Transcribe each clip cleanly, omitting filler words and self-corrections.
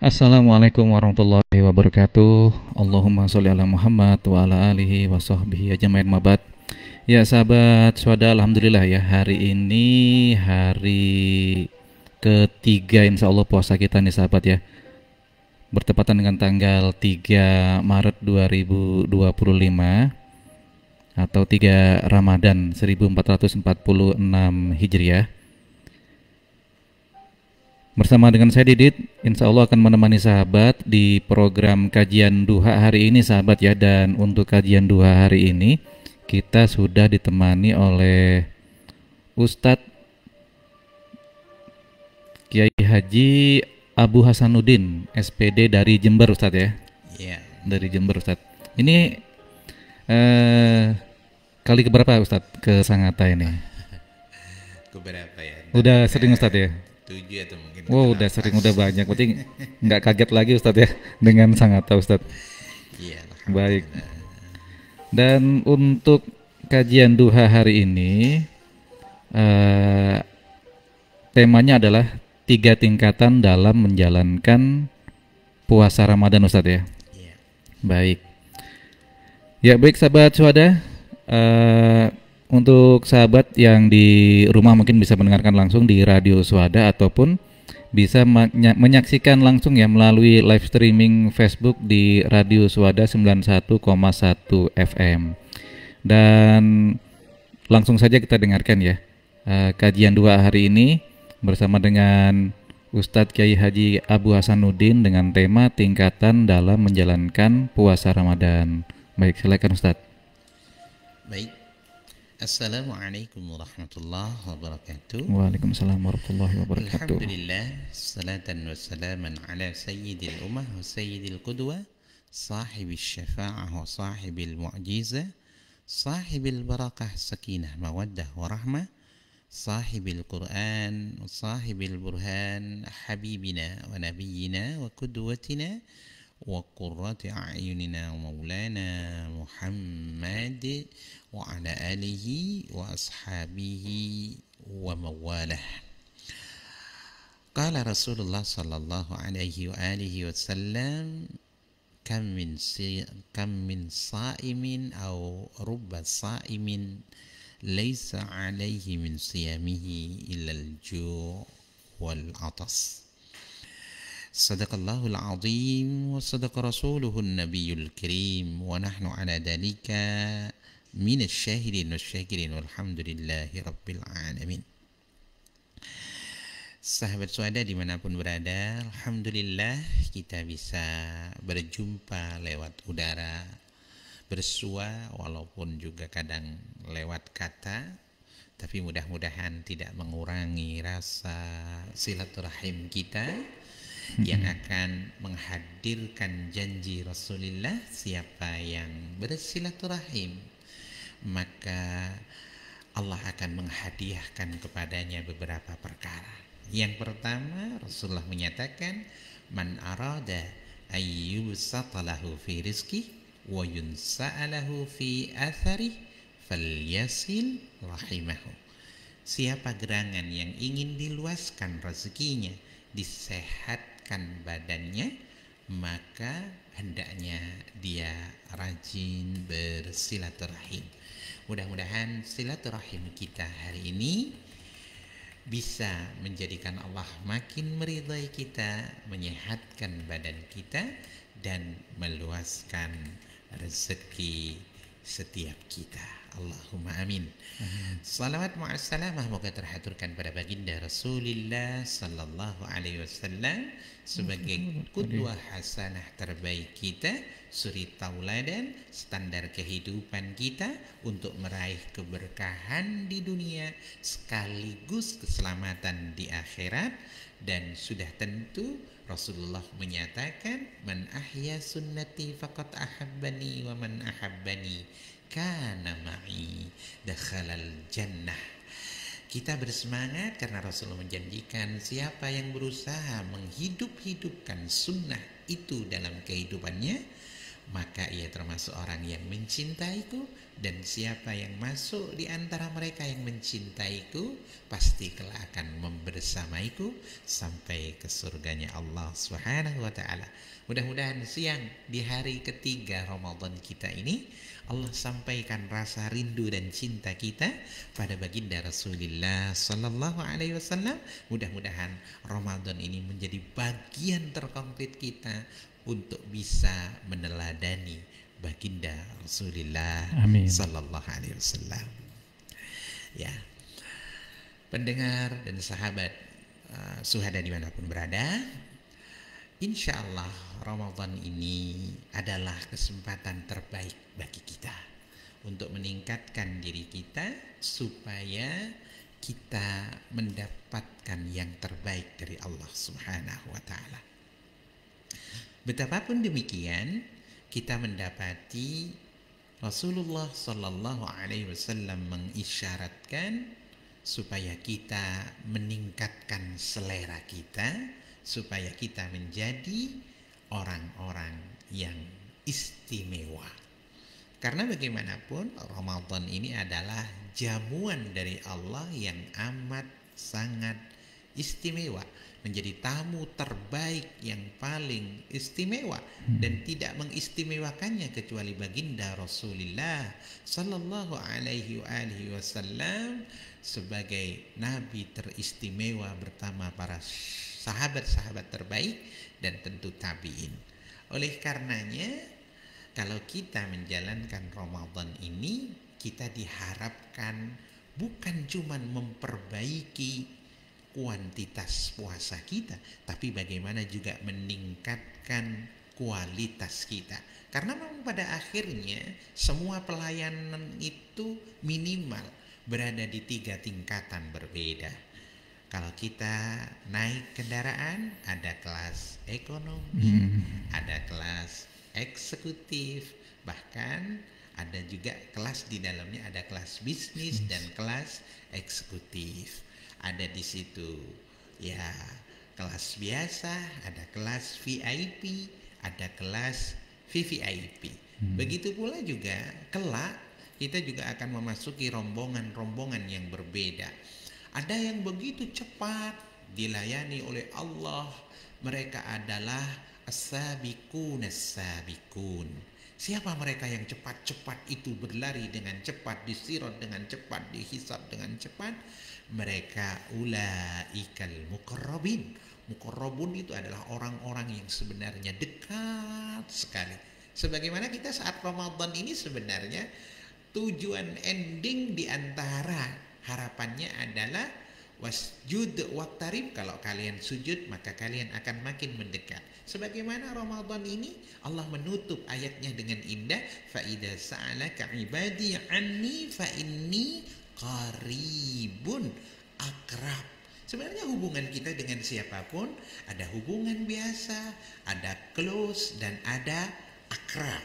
Assalamualaikum warahmatullahi wabarakatuh. Allahumma sholli ala Muhammad wa ala alihi wa sahbihi ajmain mabad. Ya sahabat swada, alhamdulillah ya, hari ini hari ketiga insya Allah puasa kita nih sahabat ya, bertepatan dengan tanggal 3 Maret 2025 atau 3 Ramadan 1446 Hijriah. Bersama dengan saya Didit, insya Allah akan menemani sahabat di program kajian duha hari ini sahabat ya. Dan untuk kajian duha hari ini kita sudah ditemani oleh Ustadz Kiai Haji Abu Hasanuddin SPD dari Jember Ustadz ya. Iya. Dari Jember Ustadz. Ini kali keberapa Ustadz ke Sangatta ini? Keberapa ya? Udah sering Ustadz ya? 7 atau mungkin. Wow, udah sering, udah banyak. Berarti nggak kaget lagi Ustadz ya dengan Sangatta Ustadz. Iya. Baik. Dan untuk kajian duha hari ini temanya adalah 3 tingkatan dalam menjalankan puasa Ramadan Ustadz ya. Iya. Baik. Ya baik sahabat swada, untuk sahabat yang di rumah mungkin bisa mendengarkan langsung di Radio Swada ataupun bisa menyaksikan langsung ya melalui live streaming Facebook di Radio Swada 91,1 FM. Dan langsung saja kita dengarkan ya kajian dua hari ini bersama dengan Ustadz Kiai Haji Abu Hasanuddin dengan tema tingkatan dalam menjalankan puasa Ramadan. Baik, silakan Ustadz. Baik. Assalamualaikum warahmatullahi wabarakatuh. Waalaikumsalam warahmatullahi wabarakatuh. Alhamdulillah, salatan wa salaman ala sayyidil ummah wa sayyidil qudwa, sahibil syafa'ah wa sahibil mu'jizah, sahibil barakah sakinah mawaddah wa rahmah, sahibil Qur'an wa sahibil burhan, habibina wa nabiyyina wa qudwatina wa qurrati a'yunina wa maulana Muhammad wa ala alihi wa ashabihi wa mawalah. Qala Rasulullah sallallahu alaihi wa alihi wasallam kam min sa'imin aw rubba sa'imin laysa alaihi min siyamihi illa al-ju' wal 'atas. Sadaqallahul azim wa sadaqa rasuluhun nabiyul karim wa nahnu ala dalika minasy syahidin wasyakirin walhamdulillahi rabbil alamin. Sahabat Swada dimanapun berada, alhamdulillah kita bisa berjumpa lewat udara, bersua walaupun juga kadang lewat kata, tapi mudah-mudahan tidak mengurangi rasa silaturahim kita yang akan menghadirkan janji Rasulullah, siapa yang bersilaturahim maka Allah akan menghadiahkan kepadanya beberapa perkara. Yang pertama, Rasulullah menyatakan man arada ayyubsata lahu fi rizqi wa yunsa'alahu fi athari falyasil rahimahu. Siapa gerangan yang ingin diluaskan rezekinya, disehatkan badannya, maka hendaknya dia rajin bersilaturahim. Mudah-mudahan silaturahim kita hari ini bisa menjadikan Allah makin meridai kita, menyehatkan badan kita, dan meluaskan rezeki setiap kita. Allahumma amin. Salawat ma'assalamah moga terhaturkan pada baginda Rasulullah sallallahu alaihi wasallam sebagai qudwah hasanah terbaik kita, suri tauladan, standar kehidupan kita untuk meraih keberkahan di dunia sekaligus keselamatan di akhirat. Dan sudah tentu Rasulullah menyatakan man ahya sunnati faqad ahabbani wa man ahabbani kana ma'i dakhalal jannah. Kita bersemangat karena Rasulullah menjanjikan siapa yang berusaha menghidup-hidupkan sunnah itu dalam kehidupannya, maka ia termasuk orang yang mencintaiku, dan siapa yang masuk di antara mereka yang mencintaiku pasti kelak akan membersamaiku sampai ke surganya Allah Subhanahu wa taala. Mudah-mudahan siang di hari ketiga Ramadan kita ini Allah sampaikan rasa rindu dan cinta kita pada baginda Rasulullah sallallahu alaihi wasallam. Mudah-mudahan Ramadan ini menjadi bagian terkonkret kita untuk bisa meneladani baginda Rasulullah Amin. sallallahu alaihi wasallam. Ya, pendengar dan sahabat Suhada dimanapun berada, insya Allah Ramadan ini adalah kesempatan terbaik bagi kita untuk meningkatkan diri kita supaya kita mendapatkan yang terbaik dari Allah Subhanahu wa taala. Betapapun demikian, kita mendapati Rasulullah Sallallahu Alaihi Wasallam mengisyaratkan supaya kita meningkatkan selera kita, supaya kita menjadi orang-orang yang istimewa. Karena bagaimanapun Ramadan ini adalah jamuan dari Allah yang amat sangat istimewa, menjadi tamu terbaik yang paling istimewa, dan tidak mengistimewakannya kecuali baginda Rasulullah sallallahu alaihi wasallam sebagai nabi teristimewa bersama para sahabat-sahabat terbaik dan tentu tabi'in. Oleh karenanya, kalau kita menjalankan Ramadan ini, kita diharapkan bukan cuma memperbaiki kuantitas puasa kita, tapi bagaimana juga meningkatkan kualitas kita. Karena memang pada akhirnya semua pelayanan itu minimal berada di 3 tingkatan berbeda. Kalau kita naik kendaraan, ada kelas ekonomi, ada kelas eksekutif, bahkan ada juga kelas di dalamnya, ada kelas bisnis dan kelas eksekutif. Ada di situ ya kelas biasa, ada kelas VIP, ada kelas VVIP. Begitu pula juga kelak kita juga akan memasuki rombongan-rombongan yang berbeda. Ada yang begitu cepat dilayani oleh Allah, mereka adalah as-sabiqun as-sabiqun. Siapa mereka yang cepat-cepat itu berlari dengan cepat, disirat dengan cepat, dihisab dengan cepat? Mereka ulaikal muqarrabin. Muqarrabun itu adalah orang-orang yang sebenarnya dekat sekali. Sebagaimana kita saat Ramadan ini sebenarnya tujuan ending di antara harapannya adalah wasjud waqtarib, kalau kalian sujud maka kalian akan makin mendekat. Sebagaimana Ramadan ini Allah menutup ayatnya dengan indah, fa idza sa'alaka ibadi anni fa inni qaribun akrab. Sebenarnya hubungan kita dengan siapapun ada hubungan biasa, ada close dan ada akrab,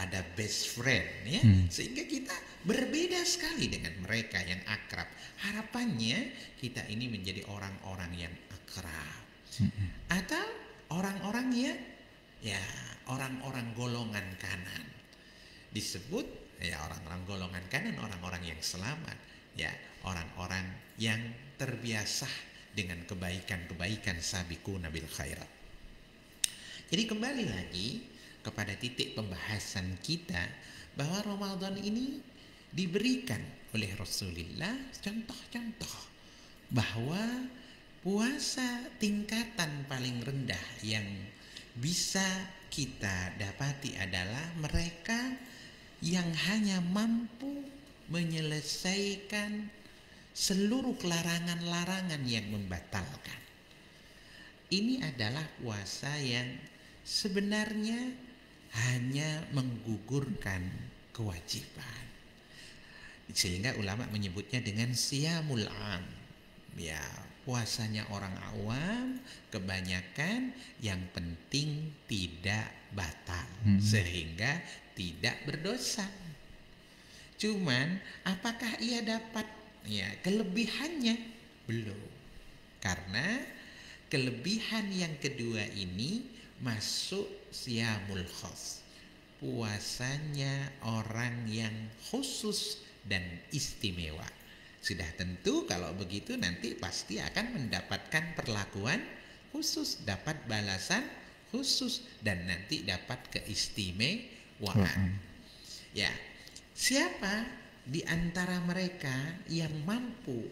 ada best friend ya. Sehingga kita berbeda sekali dengan mereka yang akrab. Harapannya kita ini menjadi orang-orang yang akrab. Atau orang-orang yang ya orang-orang golongan kanan. Disebut ya orang-orang golongan kanan, orang-orang yang selamat, ya orang-orang yang terbiasa dengan kebaikan-kebaikan, sabiquna bil khairat. Jadi kembali lagi kepada titik pembahasan kita bahwa Ramadan ini diberikan oleh Rasulullah contoh-contoh bahwa puasa tingkatan paling rendah yang bisa kita dapati adalah mereka yang hanya mampu menyelesaikan seluruh larangan-larangan yang membatalkan. Ini adalah puasa yang sebenarnya hanya menggugurkan kewajiban. Sehingga ulama menyebutnya dengan siyamul am. Ya, puasanya orang awam kebanyakan yang penting tidak batal, sehingga tidak berdosa. Cuman apakah ia dapat ya kelebihannya? Belum. Karena kelebihan yang kedua ini masuk siyamul khas. puasanya orang yang khusus dan istimewa. Sudah tentu kalau begitu nanti pasti akan mendapatkan perlakuan khusus, dapat balasan khusus, dan nanti dapat keistimewaan. Ya, siapa di antara mereka yang mampu,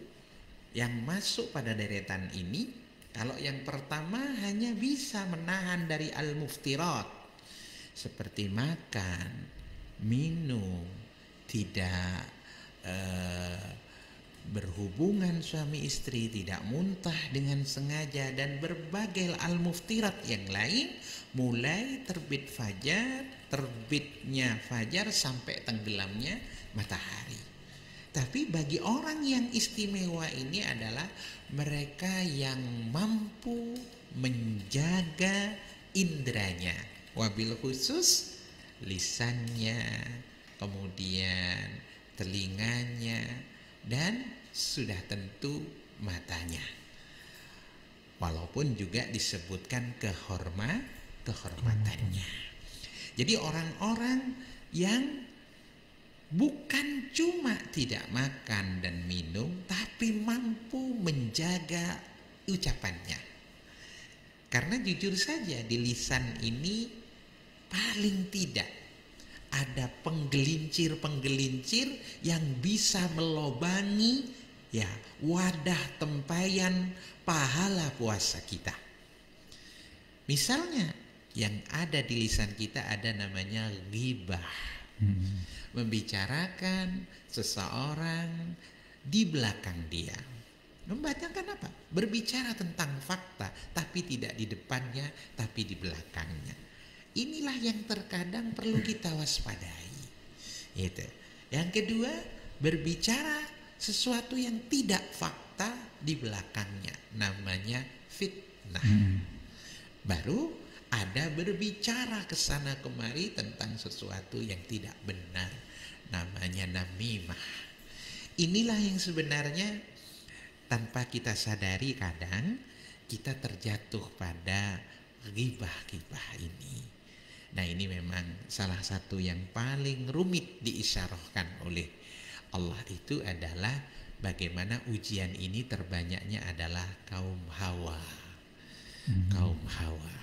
yang masuk pada deretan ini? Kalau yang pertama hanya bisa menahan dari al-muftirat, seperti makan, minum, tidak berhubungan suami istri, tidak muntah dengan sengaja, dan berbagai al-muftirat yang lain, mulai terbitnya fajar sampai tenggelamnya matahari. Tapi bagi orang yang istimewa ini adalah mereka yang mampu menjaga indranya, wabil khusus lisannya, kemudian telinganya, dan sudah tentu matanya. Walaupun juga disebutkan kehormatannya. Jadi orang-orang yang bukan cuma tidak makan dan minum, tapi mampu menjaga ucapannya. Karena jujur saja di lisan ini paling tidak ada penggelincir-penggelincir yang bisa melobangi ya wadah tempayan pahala puasa kita. Misalnya yang ada di lisan kita ada namanya ghibah. Membicarakan seseorang di belakang dia. Membacakan apa? Berbicara tentang fakta, tapi tidak di depannya, tapi di belakangnya. Inilah yang terkadang perlu kita waspadai. Itu. Yang kedua, berbicara sesuatu yang tidak fakta di belakangnya, namanya fitnah. Baru ada berbicara ke sana kemari tentang sesuatu yang tidak benar, namanya namimah. Inilah yang sebenarnya tanpa kita sadari kadang kita terjatuh pada ghibah-ghibah ini. Nah, ini memang salah satu yang paling rumit diisyarahkan oleh Allah itu adalah bagaimana ujian ini terbanyaknya adalah kaum Hawa. Kaum Hawa.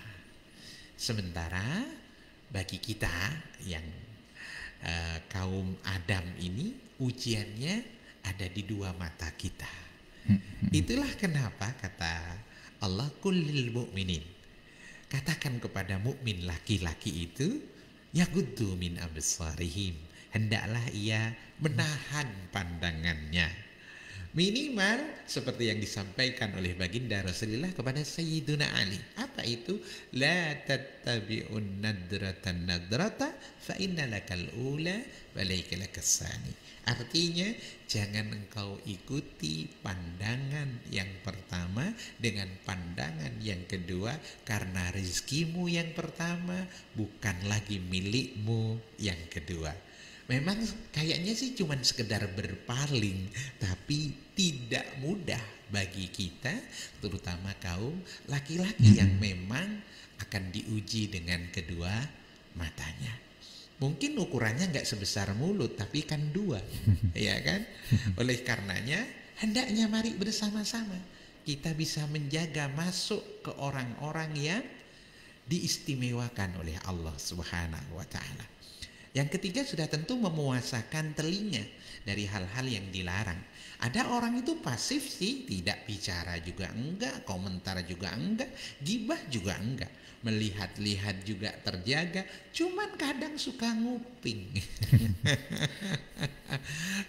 Sementara bagi kita yang kaum Adam ini ujiannya ada di dua mata kita. Itulah kenapa kata Allah kullil mu'minin, katakan kepada mukmin laki-laki itu, yaghuddu min absarihim, hendaklah ia menahan pandangannya. Minimal seperti yang disampaikan oleh baginda Rasulullah kepada Sayyiduna Ali. Apa itu? La tattabi'un nadratan nadrata fa inna lakal ula wa laika lakas sani. Artinya jangan engkau ikuti pandangan yang pertama dengan pandangan yang kedua, karena rezekimu yang pertama bukan lagi milikmu yang kedua. Memang kayaknya sih cuma sekedar berpaling, tapi tidak mudah bagi kita, terutama kaum laki-laki yang memang akan diuji dengan kedua matanya. Mungkin ukurannya nggak sebesar mulut, tapi kan dua, ya kan? Oleh karenanya, hendaknya mari bersama-sama kita bisa menjaga masuk ke orang-orang yang diistimewakan oleh Allah Subhanahu wa Ta'ala. Yang ketiga sudah tentu memuasakan telinga dari hal-hal yang dilarang. Ada orang itu pasif sih, tidak bicara juga enggak, komentar juga enggak, gibah juga enggak, melihat-lihat juga terjaga, cuman kadang suka nguping.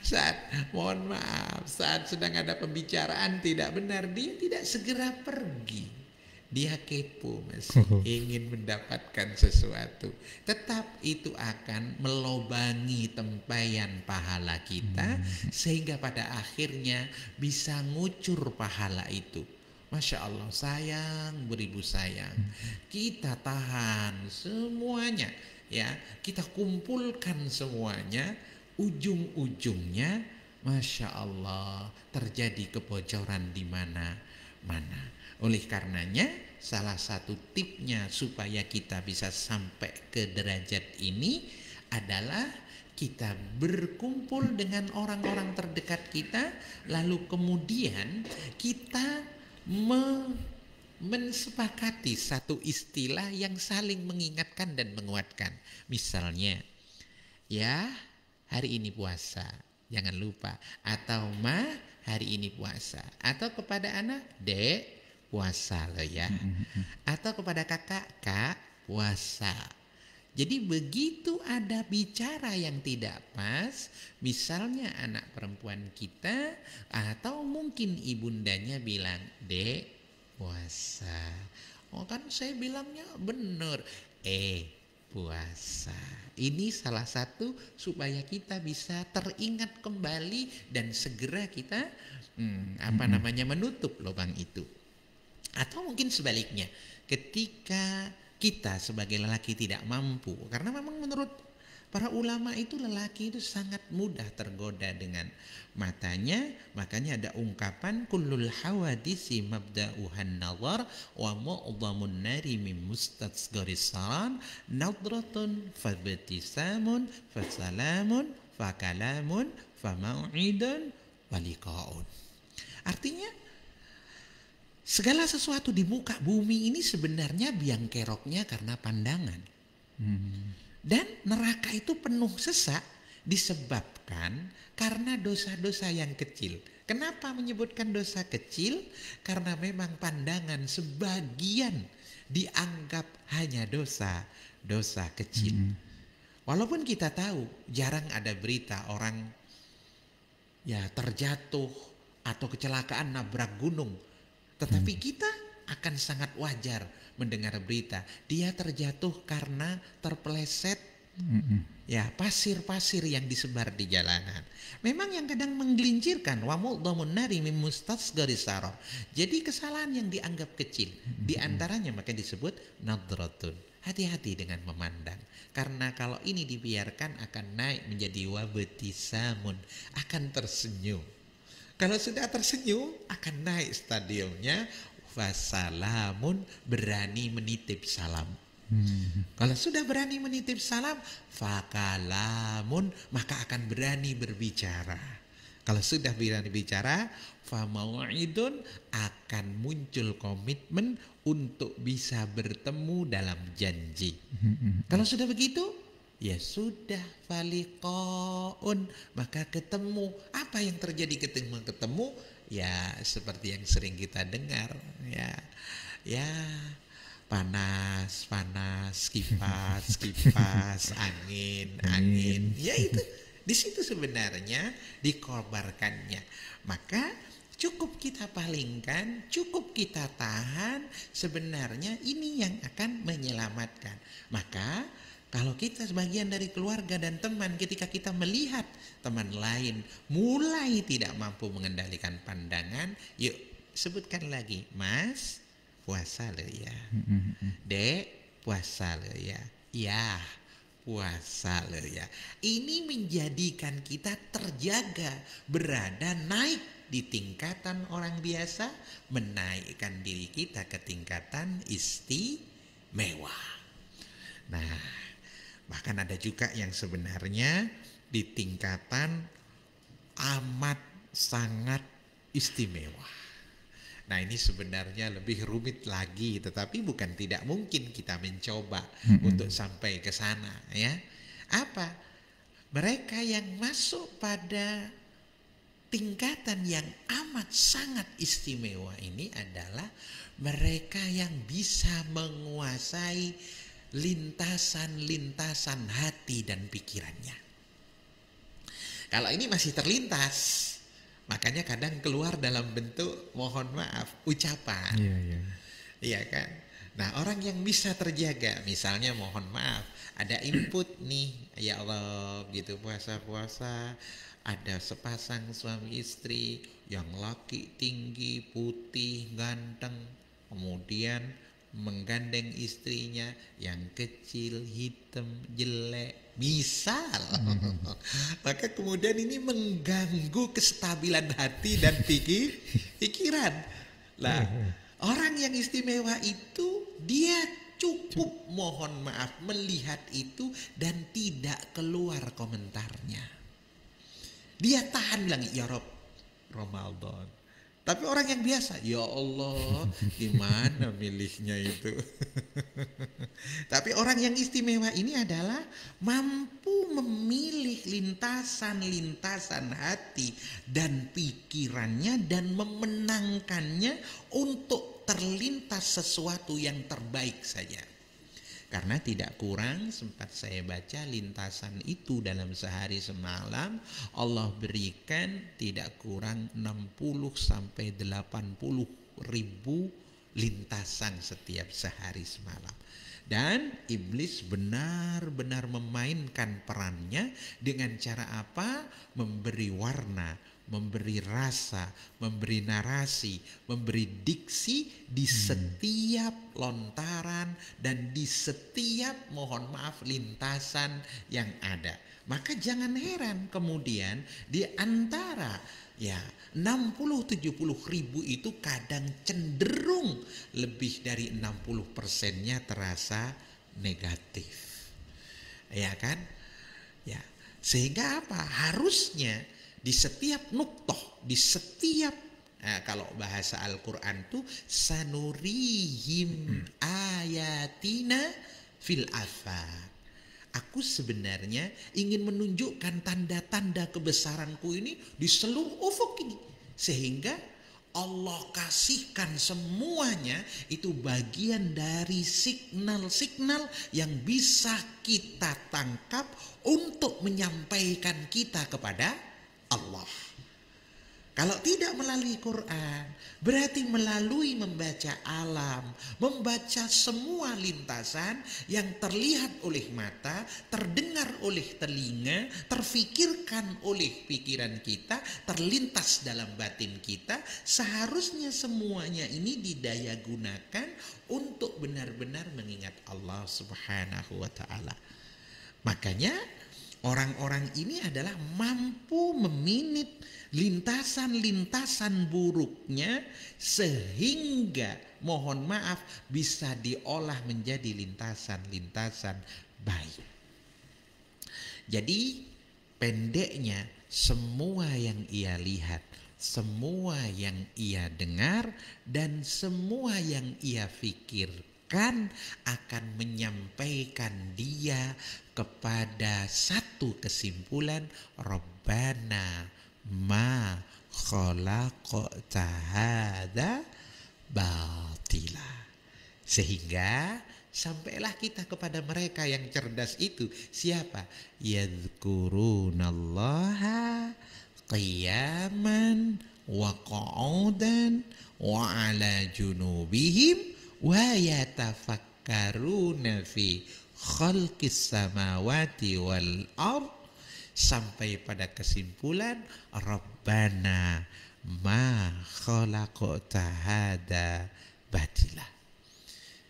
Saat sedang ada pembicaraan tidak benar, dia tidak segera pergi. Dia kepo, Mas, ingin mendapatkan sesuatu. Tetap itu akan melobangi tempayan pahala kita, sehingga pada akhirnya bisa ngucur pahala itu. Masya Allah, sayang beribu sayang. Kita tahan semuanya, ya, kita kumpulkan semuanya, ujung-ujungnya Masya Allah terjadi kebocoran di mana-mana. Oleh karenanya salah satu tipnya supaya kita bisa sampai ke derajat ini adalah kita berkumpul dengan orang-orang terdekat kita, lalu kemudian kita mensepakati satu istilah yang saling mengingatkan dan menguatkan. Misalnya, ya hari ini puasa, jangan lupa. Atau ma, hari ini puasa. Atau kepada anak, dek, puasa lo ya. Atau kepada kakak, kak, puasa. Jadi begitu ada bicara yang tidak pas, misalnya anak perempuan kita atau mungkin ibundanya bilang, dek, puasa. Oh kan saya bilangnya benar. Puasa. Ini salah satu supaya kita bisa teringat kembali dan segera kita menutup lubang itu. Atau mungkin sebaliknya, ketika kita sebagai lelaki tidak mampu, karena memang menurut para ulama itu lelaki itu sangat mudah tergoda dengan matanya, makanya ada ungkapan kullul hawadisi mabda'uhan nazar wa mu'dhamun nari min mustasgharis salam nadratun fabtisamun fasalamun fakalamun famau'idun waliqaun. Artinya segala sesuatu di muka bumi ini sebenarnya biang keroknya karena pandangan. Dan neraka itu penuh sesak disebabkan karena dosa-dosa yang kecil. Kenapa menyebutkan dosa kecil? Karena memang pandangan sebagian dianggap hanya dosa kecil. Walaupun kita tahu jarang ada berita orang ya terjatuh atau kecelakaan nabrak gunung. Tetapi kita akan sangat wajar mendengar berita dia terjatuh karena terpeleset ya pasir-pasir yang disebar di jalanan. Memang yang kadang menggelincirkan wa mu'dhamun nari min mustasgharis sarar. Jadi kesalahan yang dianggap kecil di antaranya maka disebut nadratun. Hati-hati dengan memandang, karena kalau ini dibiarkan akan naik menjadi wabtisamun, akan tersenyum. Kalau sudah tersenyum akan naik stadiumnya fasalamun, berani menitip salam. Kalau sudah berani menitip salam, fakalamun, maka akan berani berbicara. Kalau sudah berani bicara, famau'idun, akan muncul komitmen untuk bisa bertemu dalam janji. Kalau sudah begitu, ya sudah faliqaun, maka ketemu. Apa yang terjadi ketemu? Ya seperti yang sering kita dengar, ya panas, kipas, angin. Ya itu di situ sebenarnya dikobarkannya. Maka cukup kita palingkan, cukup kita tahan, sebenarnya ini yang akan menyelamatkan. Maka kalau kita sebagian dari keluarga dan teman, ketika kita melihat teman lain mulai tidak mampu mengendalikan pandangan, yuk sebutkan lagi, Mas, puasa lo ya. Dek, puasa lo ya. Ya, puasa lo ya. Ini menjadikan kita terjaga, berada naik di tingkatan orang biasa, menaikkan diri kita ke tingkatan istimewa. Nah, bahkan ada juga yang sebenarnya di tingkatan amat sangat istimewa. Nah ini sebenarnya lebih rumit lagi, tetapi bukan tidak mungkin kita mencoba untuk sampai ke sana ya. Apa? Mereka yang masuk pada tingkatan yang amat sangat istimewa ini adalah mereka yang bisa menguasai lintasan-lintasan hati dan pikirannya. Kalau ini masih terlintas, makanya kadang keluar dalam bentuk mohon maaf, ucapan. Iya kan? Nah orang yang bisa terjaga, misalnya mohon maaf, ada input nih, ya Allah gitu puasa-puasa, ada sepasang suami istri yang laki tinggi, putih, ganteng, kemudian menggandeng istrinya yang kecil, hitam, jelek, misal. Maka kemudian ini mengganggu kestabilan hati dan pikiran. Lah, Orang yang istimewa itu dia cukup mohon maaf melihat itu dan tidak keluar komentarnya. Dia tahan bilang, ya Rob, Ramadan. Tapi orang yang biasa, ya Allah, gimana milihnya itu? Tapi orang yang istimewa ini adalah mampu memilih lintasan-lintasan hati dan pikirannya dan memenangkannya untuk terlintas sesuatu yang terbaik saja. Karena tidak kurang, sempat saya baca lintasan itu dalam sehari semalam Allah berikan tidak kurang 60 sampai 80 ribu lintasan setiap sehari semalam. Dan iblis benar-benar memainkan perannya dengan cara apa? Memberi warna, memberi rasa, memberi narasi, memberi diksi di setiap lontaran dan di setiap mohon maaf lintasan yang ada. Maka jangan heran kemudian di antara ya 60-70 ribu itu kadang cenderung lebih dari 60%-nya terasa negatif. Ya kan? Ya. Sehingga apa? Harusnya di setiap nuktoh, di setiap kalau bahasa Al-Quran tuh sanurihim ayatina fil afaq. Aku sebenarnya ingin menunjukkan tanda-tanda kebesaranku ini di seluruh ufuk ini. Sehingga Allah kasihkan semuanya itu bagian dari signal-signal yang bisa kita tangkap untuk menyampaikan kita kepada Allah. Kalau tidak melalui Quran, berarti melalui membaca alam, membaca semua lintasan yang terlihat oleh mata, terdengar oleh telinga, terfikirkan oleh pikiran kita, terlintas dalam batin kita. Seharusnya semuanya ini didaya gunakan untuk benar-benar mengingat Allah Subhanahu wa ta'ala. Makanya orang-orang ini adalah mampu meminit lintasan-lintasan buruknya sehingga mohon maaf bisa diolah menjadi lintasan-lintasan baik. Jadi pendeknya semua yang ia lihat, semua yang ia dengar dan semua yang ia pikirkan akan menyampaikan dia kepada satu kesimpulan, Rabbana ma khalaqta hadza batila. Sehingga sampailah kita kepada mereka yang cerdas itu. Siapa? Yadhkurunallaha qiyaman wa qu'udan wa ala junubihim wa yatafakkaruna fi khalqis samawati wal ardh, sampai pada kesimpulan Rabbana ma khalaqta hadza batila.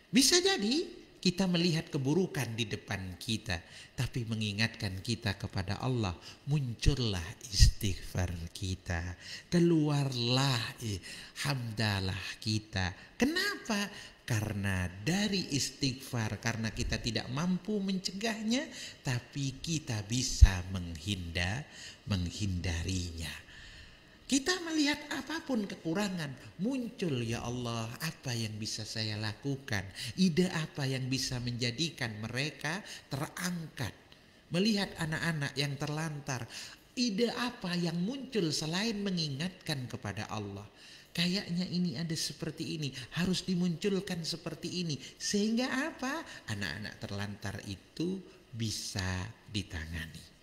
Bisa jadi kita melihat keburukan di depan kita, tapi mengingatkan kita kepada Allah, muncullah istighfar kita, keluarlah hamdalah kita. Kenapa? Karena dari istighfar, karena kita tidak mampu mencegahnya, tapi kita bisa menghindarinya. Kita melihat apapun kekurangan, muncul ya Allah, apa yang bisa saya lakukan? Ide apa yang bisa menjadikan mereka terangkat? Melihat anak-anak yang terlantar, ide apa yang muncul selain mengingatkan kepada Allah? Kayaknya ini ada seperti ini, harus dimunculkan seperti ini. Sehingga apa? Anak-anak terlantar itu bisa ditangani.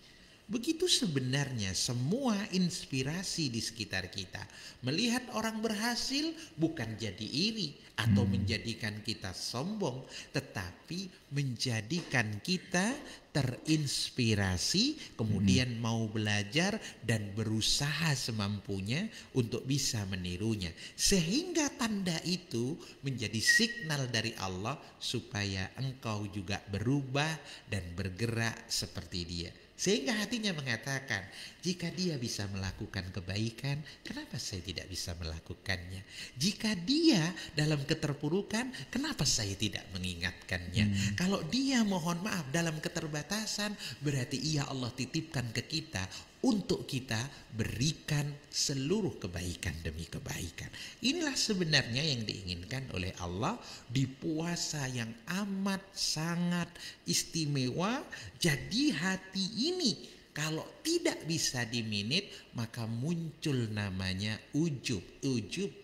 Begitu sebenarnya semua inspirasi di sekitar kita. Melihat orang berhasil bukan jadi iri atau menjadikan kita sombong, tetapi menjadikan kita terinspirasi, kemudian mau belajar dan berusaha semampunya untuk bisa menirunya. Sehingga tanda itu menjadi signal dari Allah supaya engkau juga berubah dan bergerak seperti dia. Sehingga hatinya mengatakan, jika dia bisa melakukan kebaikan, kenapa saya tidak bisa melakukannya? Jika dia dalam keterpurukan, kenapa saya tidak mengingatkannya? Kalau dia mohon maaf dalam keterbatasan, berarti ia Allah titipkan ke kita untuk kita berikan seluruh kebaikan demi kebaikan. Inilah sebenarnya yang diinginkan oleh Allah di puasa yang amat sangat istimewa. Jadi hati ini kalau tidak bisa diminit, maka muncul namanya ujub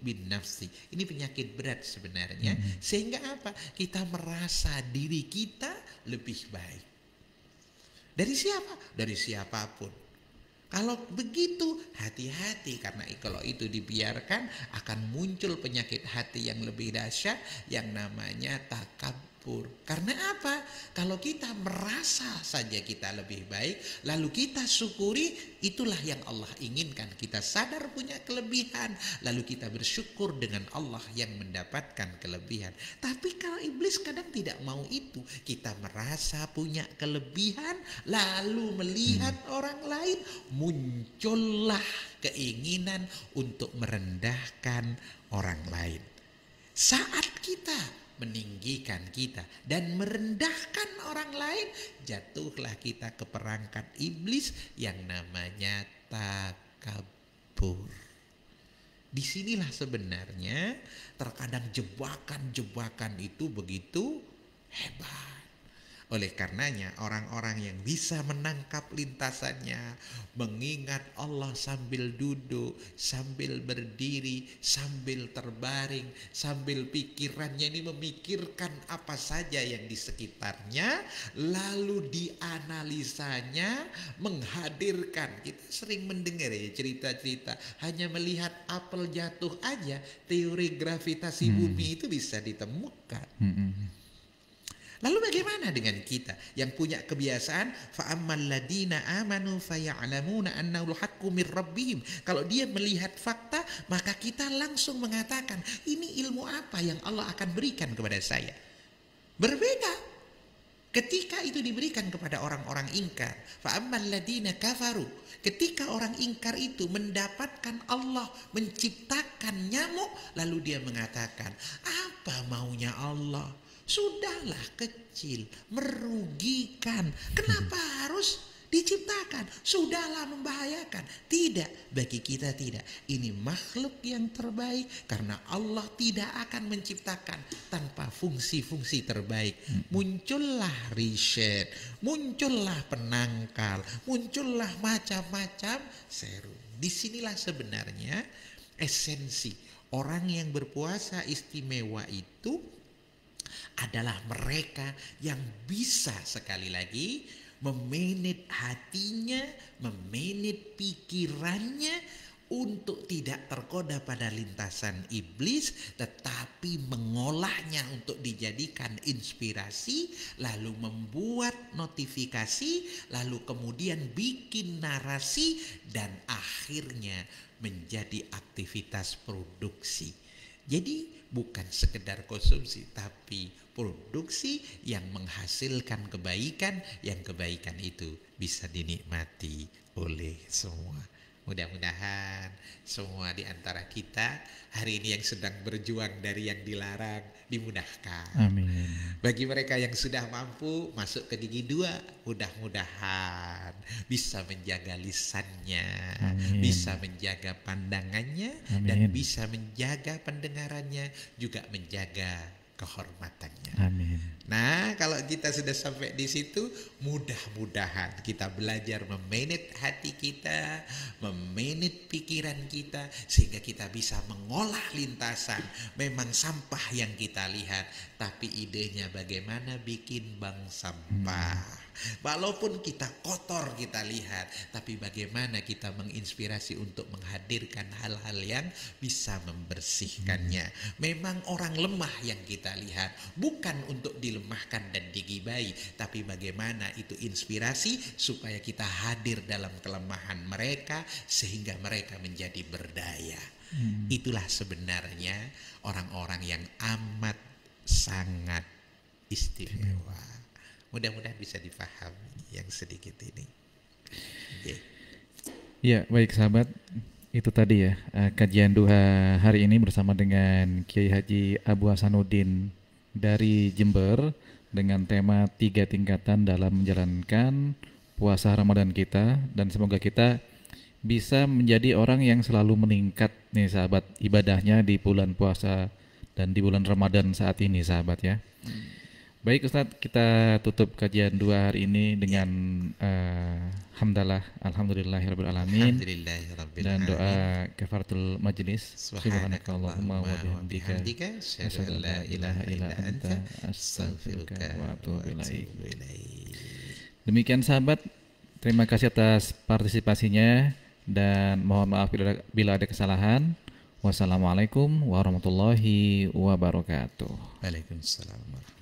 bin nafsi. Ini penyakit berat sebenarnya. Sehingga apa? Kita merasa diri kita lebih baik. Dari siapa? Dari siapapun. Kalau begitu, hati-hati, karena kalau itu dibiarkan akan muncul penyakit hati yang lebih dahsyat yang namanya takabur. Karena apa? Kalau kita merasa saja kita lebih baik, lalu kita syukuri, itulah yang Allah inginkan. Kita sadar punya kelebihan, lalu kita bersyukur dengan Allah yang mendapatkan kelebihan. Tapi kalau iblis kadang tidak mau itu. Kita merasa punya kelebihan, lalu melihat orang lain, muncullah keinginan untuk merendahkan orang lain. Saat kita meninggikan kita dan merendahkan orang lain, jatuhlah kita ke perangkat iblis yang namanya takabur. Disinilah sebenarnya terkadang jebakan-jebakan itu begitu hebat. Oleh karenanya orang-orang yang bisa menangkap lintasannya, mengingat Allah sambil duduk, sambil berdiri, sambil terbaring, sambil pikirannya ini memikirkan apa saja yang di sekitarnya, lalu dianalisanya, menghadirkan. Kita sering mendengar ya cerita-cerita, hanya melihat apel jatuh aja, teori gravitasi bumi itu bisa ditemukan. Lalu bagaimana dengan kita yang punya kebiasaan fa'ammal ladina amanu faya'lamuna annahul haqqu mir rabbihim. Kalau dia melihat fakta, maka kita langsung mengatakan, ini ilmu apa yang Allah akan berikan kepada saya. Berbeda ketika itu diberikan kepada orang-orang ingkar. Fa'ammal ladina kafaru. Ketika orang ingkar itu mendapatkan Allah menciptakan nyamuk, lalu dia mengatakan, apa maunya Allah? Sudahlah kecil, merugikan. Kenapa harus diciptakan? Sudahlah membahayakan. Tidak, bagi kita tidak. Ini makhluk yang terbaik karena Allah tidak akan menciptakan tanpa fungsi-fungsi terbaik. Muncullah riset, muncullah penangkal, muncullah macam-macam serum. Disinilah sebenarnya esensi orang yang berpuasa istimewa itu adalah mereka yang bisa sekali lagi memanage hatinya, memanage pikirannya untuk tidak tergoda pada lintasan iblis, tetapi mengolahnya untuk dijadikan inspirasi, lalu membuat notifikasi, lalu kemudian bikin narasi, dan akhirnya menjadi aktivitas produksi. Jadi bukan sekedar konsumsi, tapi produksi yang menghasilkan kebaikan, yang kebaikan itu bisa dinikmati oleh semua. Mudah-mudahan semua di antara kita hari ini yang sedang berjuang dari yang dilarang dimudahkan. Amin. Bagi mereka yang sudah mampu masuk ke gigi 2, mudah-mudahan bisa menjaga lisannya, Amin. bisa menjaga pandangannya, Amin. dan bisa menjaga pendengarannya, juga menjaga kehormatannya. Amin. Nah, kalau kita sudah sampai di situ, mudah-mudahan kita belajar memanage hati kita, memanage pikiran kita, sehingga kita bisa mengolah lintasan. Memang sampah yang kita lihat, tapi idenya bagaimana bikin bank sampah. Walaupun kita kotor kita lihat, tapi bagaimana kita menginspirasi untuk menghadirkan hal-hal yang bisa membersihkannya. Memang orang lemah yang kita lihat, bukan untuk dilemahkan dan digibai, tapi bagaimana itu inspirasi supaya kita hadir dalam kelemahan mereka sehingga mereka menjadi berdaya. Itulah sebenarnya orang-orang yang amat sangat istimewa. Mudah-mudahan bisa dipahami yang sedikit ini. Oke. Ya, baik sahabat. Itu tadi ya kajian duha hari ini bersama dengan Kiai Haji Abu Hasanuddin dari Jember dengan tema 3 tingkatan dalam menjalankan puasa Ramadan kita, dan semoga kita bisa menjadi orang yang selalu meningkat nih sahabat ibadahnya di bulan puasa dan di bulan Ramadan saat ini sahabat ya. Baik Ustadz, kita tutup kajian dua hari ini dengan hamdalah alhamdulillahirabbil alamin Alhamdulillahirabbil dan alamin. doa kafaratul majlis. Subhanakallahumma Subhanakallahumma wa wa bihamdika bihamdika asyhadu an la ilaha illa anta astaghfiruka wa atubu ilaik. Demikian sahabat, terima kasih atas partisipasinya dan mohon maaf bila ada kesalahan. Wassalamualaikum warahmatullahi wabarakatuh. Waalaikumsalam warahmatullahi